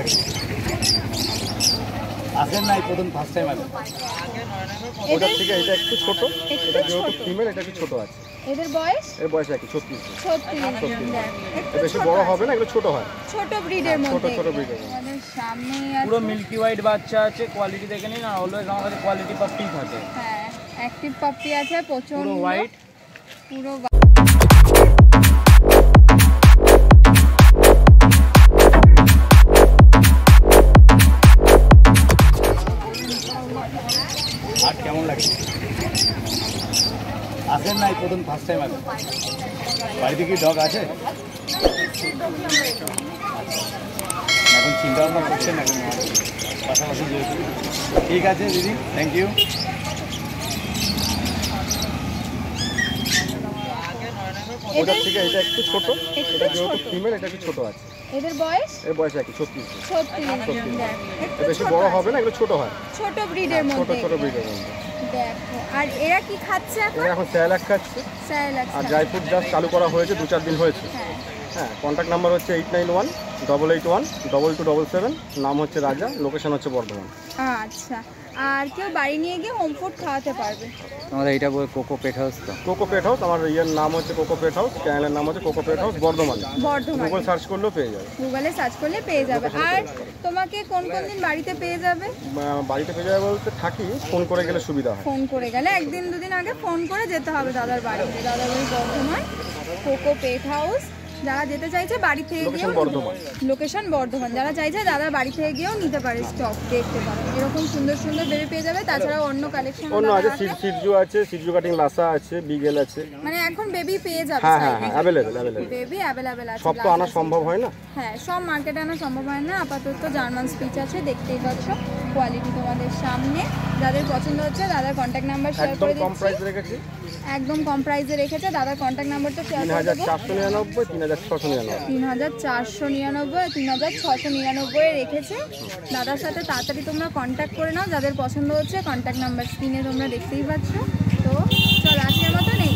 লাগে? আসেন নাই প্রথম ফার্স্ট টাইম আসেন? ওটা থেকে এটা একটু ছোট, এটা যেহেতু ফিমেল এটা একটু ছোট আছে। এদের বয়স? এর বয়স একই 36 দিন। 36 দিন। এটা বেশি বড় হবে না, এগুলো ছোট হয়। ছোট ব্রিডের মধ্যে। ছোট ব্রিডের। আমাদের সামনে আছে পুরো মিল্কি হোয়াইট বাচ্চা আছে, কোয়ালিটি দেখে নিন। আর অলওয়েজ আমার কাছে কোয়ালিটি পাপ্পি থাকে। হ্যাঁ, অ্যাক্টিভ পাপ্পি আছে প্রচন্ড। পুরো হোয়াইট, পুরো আর কেমন লাগে? আসেন নাই প্রথম ফার্স্ট টাইম আসেন? বাড়িতে কি ডগ আছে? এখন চিন্তা ভাবনা করছেন এখন পাশাপাশি যেহেতু। ঠিক আছে দিদি, থ্যাংক ইউ। ওটার থেকে এটা একটু ছোট, এটা যেহেতু ফিমেল এটা একটু ছোট আছে। এদের বয়স? এর বয়স একই 36 দিন। 36 দিন। এটা বেশি বড় হবে না, এগুলো ছোট হয়। ছোট ব্রিডের মধ্যে। ছোট ব্রিডের মধ্যে। দেখো, আর এরা কি খাচ্ছে এখন? এরা এখন স্যালাড খাচ্ছে। স্যালাড। আর ড্রাই ফ্রুট জাস্ট চালু করা হয়েছে, 2-4 দিন হয়েছে। হ্যাঁ, কন্ট্যাক্ট নাম্বার হচ্ছে 8918812277। নাম হচ্ছে রাজা, লোকেশন হচ্ছে বর্ধমান। আচ্ছা, আর কেউ বাড়ি নিয়ে গিয়ে হোম ফুড খাওয়াতে পারবে? আমাদের এইটা কোকো পেট হাউস। তো কোকো পেট হাউস, আমার ইয়ের নাম হচ্ছে কোকো পেট হাউস, চ্যানেলের নাম হচ্ছে Coco Pet House Bardhaman. Google search করলেও পেয়ে যাবে। গুগলে সার্চ করলে পেয়ে যাবে। আর তোমাকে কোন কোন দিন বাড়িতে পেয়ে যাবে? বাড়িতে পেয়ে যাবে বলতে থাকি, ফোন করে গেলে সুবিধা হয়। ফোন করে গেলে একদিন দুদিন আগে ফোন করে যেতে হবে দাদার বাড়িতে। দাদার বাড়ি বর্ধমান, কোকো পেট হাউস। যারা যেতে চাইছে বাড়ি থেকে গিয়েও, লোকেশন বর্ধমান, যারা চাইছে দাদার বাড়ি থেকে গিয়েও নিতে পারে, স্টক দেখতে পারে। এরকম সুন্দর সুন্দর বেবি পেয়ে যাবে। তাছাড়াও অন্য কালেকশন অন্য আছে, সিজু আছে, সিজু কাটিং লাসা আছে, বিগেল আছে। মানে এখন বেবি পেয়ে যাবে। হ্যাঁ, अवेलेबल বেবি अवेलेबल আছে। সব তো আনা সম্ভব হয় না। হ্যাঁ, সব মার্কেটে আনা সম্ভব হয় না। আপাতত জার্মান স্পিচ আছে, দেখতেই পাচ্ছ। কোয়ালিটি তোমাদের সামনে। যাদের পছন্দ হচ্ছে দাদার কন্ট্যাক্ট নাম্বার শেয়ার করে দিচ্ছি। কম প্রাইসে রেখেছি, একদম কম প্রাইসে রেখেছে। দাদার কন্ট্যাক্ট নাম্বারটা শেয়ার করে দেবো। 3499 3699 3499 3699 রেখেছে। দাদার সাথে তাড়াতাড়ি তোমরা কন্ট্যাক্ট করে নাও, যাদের পছন্দ হচ্ছে। কন্ট্যাক্ট নাম্বার স্ক্রিনে তোমরা দেখতেই পাচ্ছ। তো চল, আজকের মতো নেই।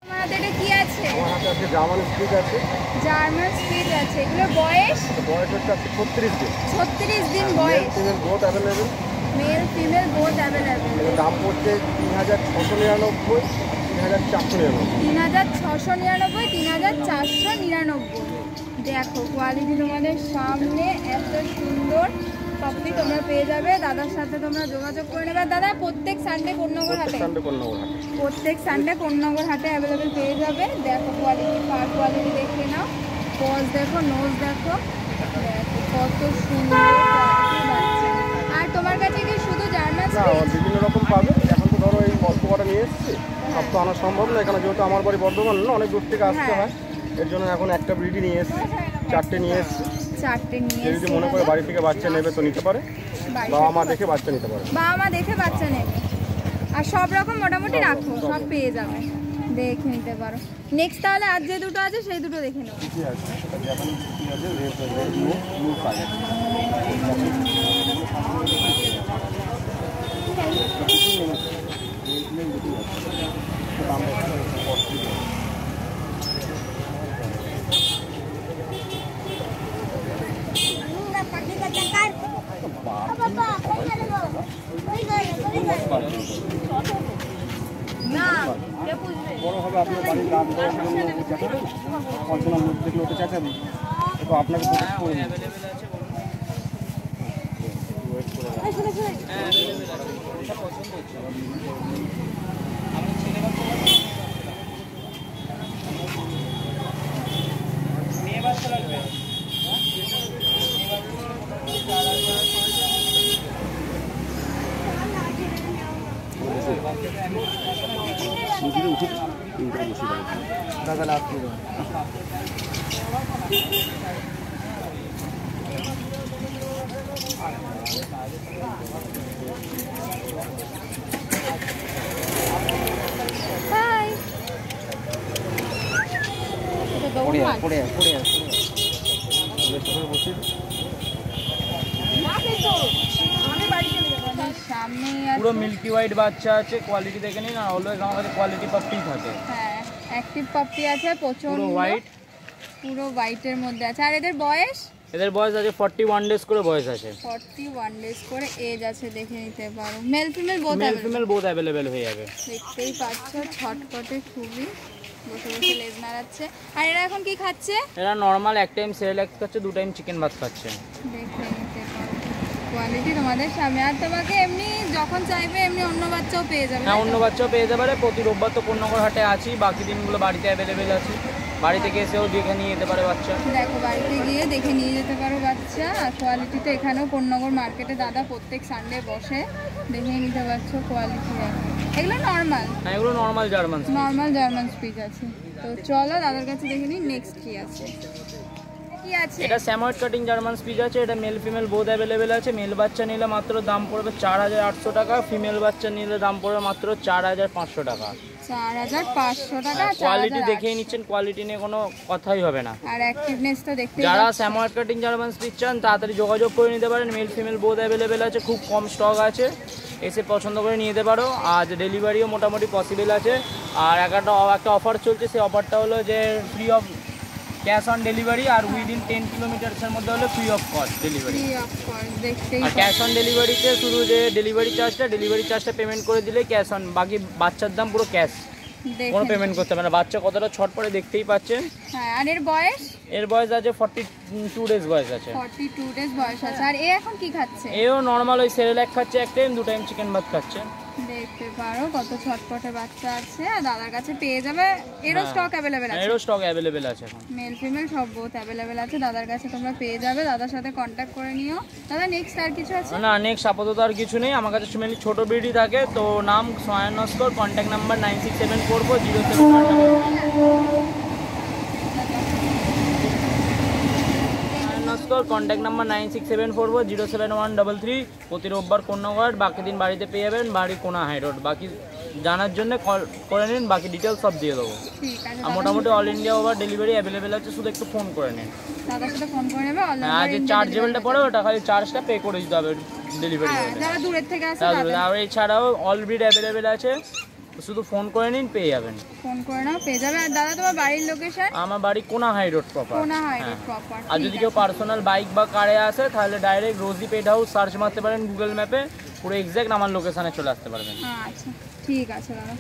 তোমার হাতে এটা কি আছে? আমার হাতে আছে জার্মান স্পিচ আছে। জার্মান স্পিচ আছে। এগুলোর বয়স? বয়স হচ্ছে 36 দিন। 36 দিন বয়স। Female both available. Male female both available. দাম পড়ছে 3699 3499। 3699 3499। দেখো, কোয়ালিটি তোমাদের সামনে এত সুন্দর পাপ্পি তোমরা পেয়ে যাবে। দাদার সাথে তোমরা যোগাযোগ করে নেবে। দাদা প্রত্যেক সানডে কোন্নগর হাটে, প্রত্যেক সানডে কোন্নগর হাটে অ্যাভেলেবেল পেয়ে যাবে। দেখো কোয়ালিটি, পার কোয়ালিটি দেখে নাও। পজ দেখো, নোজ দেখো, দেখো কত সুন্দর কোয়ালিটি বাচ্চা। আর তোমার কাছে কি শুধু জার্মান স্পিচ? বিভিন্ন রকম পাবে। এখন তো ধরো এই অল্প কটা নিয়ে এসেছি, সব তো আনা সম্ভব না। এখানে যেহেতু আমার বাড়ি বর্ধমান না, অনেক দূর থেকে আসতে হয়। এর জন্য এখন একটা ব্রিডই নিয়ে এসেছি, 4টে নিয়ে এসেছি। 4টে নিয়ে যদি মনে করে বাড়ি থেকে বাচ্চা নেবে তো নিতে পারে, বাবা মা দেখে বাচ্চা নিতে পারে। বাবা মা দেখে বাচ্চা নেবে। আর সব রকম মোটামুটি রাখো, সব পেয়ে যাবে, দেখে নিতে পারো। নেক্সট তাহলে আর যে দুটো আছে সেই দুটো দেখে নেবো। ঠিক আছে, জাপানি কুকি আছে, রেড আছে, ব্লু কালার। বড় হবে আপনার বাড়ির দাম পঞ্চান্ন মধ্যে হতে চাচ্ছেন তো আপনাকে উচিত দাদা লাভ করুন। পুরো মিল্কি হোয়াইট বাচ্চা আছে, কোয়ালিটি দেখে নিন। আর অলওয়েজ আমার কাছে কোয়ালিটি পাপ্পি থাকে। হ্যাঁ, অ্যাক্টিভ পাপ্পি আছে প্রচন্ড। পুরো হোয়াইট, পুরো হোয়াইটের মধ্যে আছে। আর এদের বয়স? এদের বয়স আছে 41 ডেজ করে বয়স আছে। 41 ডেজ করে এজ আছে, দেখে নিতে পারো। Male female both male female both available হয়ে যাবে। দেখতেই পাচ্ছ ছটপটে খুবই, বসে বসে লেজ নাড়াচ্ছে। আর এরা এখন কি খাচ্ছে? এরা নর্মাল এক টাইম সেরেলাক্স খাচ্ছে, 2 টাইম চিকেন ভাত খাচ্ছে। দেখে নিতে পারো কোয়ালিটি তোমাদের সামনে। আর তোমাকে এমনি যখন চাইবে এমনি অন্য বাচ্চাও পেয়ে যাবে। হ্যাঁ, অন্য বাচ্চাও পেয়ে যাবে। প্রতি রোববার তো কোন্নগর হাটে আছি, বাকি দিনগুলো বাড়িতে অ্যাভেলেবেল আছে। বাড়ি থেকে এসেও দেখে নিয়ে যেতে পারে বাচ্চা। দেখো বাড়িতে গিয়ে দেখে নিয়ে যেতে পারো বাচ্চা। আর কোয়ালিটি তো এখানেও কোন্নগর মার্কেটে দাদা প্রত্যেক সানডে বসে, দেখে নিতে পারছো কোয়ালিটি। এগুলো নর্মাল, হ্যাঁ এগুলো নর্মাল জার্মান। জার্মান স্পিচ আছে। তো চলো দাদার কাছে দেখে নিই নেক্সট কি আছে। কি আছে? এটা স্যাময়েড কাটিং জার্মান স্পিচ আছে। এটা মেল ফিমেল বোথ অ্যাভেলেবেল আছে। মেল বাচ্চা নিলে মাত্র দাম পড়বে 4800 টাকা, ফিমেল বাচ্চা নিলে দাম পড়বে মাত্র 4500 টাকা। 4500 টাকা। কোয়ালিটি দেখেই নিচ্ছেন, কোয়ালিটি নিয়ে কোনো কথাই হবে না। আর অ্যাক্টিভনেস তো দেখতে, যারা স্যাময়েড কাটিং জার্মান স্পিচ চান তাড়াতাড়ি যোগাযোগ করে নিতে পারেন। মেল ফিমেল বোথ অ্যাভেলেবেল আছে, খুব কম স্টক আছে, এসে পছন্দ করে নিয়ে যেতে পারো। আজ ডেলিভারিও মোটামুটি পসিবল আছে। আর একটা অফার চলছে, সেই অফারটা হলো যে free of cash on delivery, আর উইদিন 10 কিলোমিটার্সের মধ্যে হলে ফ্রি অফ কস্ট ডেলিভারি। আর ক্যাশ অন ডেলিভারিতে শুধু যে ডেলিভারি চার্জটা পেমেন্ট করে দিলে ক্যাশ অন, বাকি বাচ্চার দাম পুরো ক্যাশ, কোনো পেমেন্ট করতে হবে না। বাচ্চা কতটা ছটপটে দেখতেই পাচ্ছেন। হ্যাঁ, আর এর বয়স? এর বয়স আছে 42 ডেজ বয়স আছে। 42 ডেজ বয়স আছে। আর এ এখন কি খাচ্ছে? এও নর্মাল ওই সেরেলাক খাচ্ছে, এক টাইম 2 টাইম চিকেন ভাত খাচ্ছে। দেখতে পারো কত ছটপটে বাচ্চা আছে। আর দাদার কাছে পেয়ে যাবে। এরও স্টক অ্যাভেলেবেল আছে? এরও স্টক অ্যাভেলেবেল আছে এখন। মেল ফিমেল সব বোথ অ্যাভেলেবেল আছে, দাদার কাছে তোমরা পেয়ে যাবে। দাদার সাথে কন্ট্যাক্ট করে নিও। দাদা নেক্সট আর কিছু আছে? না, নেক্সট আপাতত আর কিছু নেই। আমার কাছে মেনলি ছোট বিডি থাকে। তো নাম Swan Naskar, contact number 9674407133। Contact number 9674407133। প্রতি রোববার কোন্নগর, বাকি দিন বাড়িতে পেয়ে যাবেন, বাড়ি কোনা হাই রোড। বাকি জানার জন্য কল করে নিন, বাকি ডিটেলস সব দিয়ে দেবো। আর মোটামুটি all India over delivery available আছে, শুধু একটু ফোন করে নিন। দাদার সাথে ফোন করে নেবে। আর যে চার্জেবলটা পড়ে ওটা খালি চার্জটা পে করে দিতে হবে ডেলিভারি। যারা দূরের থেকে আসে আর এছাড়াও অল ব্রিড অ্যাভেলেবেল আছে, শুধু ফোন করে নিন, পেয়ে যাবেন। ফোন করে নাও, পেয়ে যাবে। আর দাদা তোমার বাড়ির লোকেশন? আমার বাড়ি কোনা হাই রোড প্রপার। কোনা হাই রোড প্রপার। আর যদি কেউ পার্সোনাল বাইক বা কারে আসে তাহলে ডাইরেক্ট রোজি পেট হাউস সার্চ মারতে পারেন গুগল ম্যাপে, পুরো এক্স্যাক্ট আমার লোকেশনে চলে আসতে পারবেন। আচ্ছা ঠিক আছে দাদা।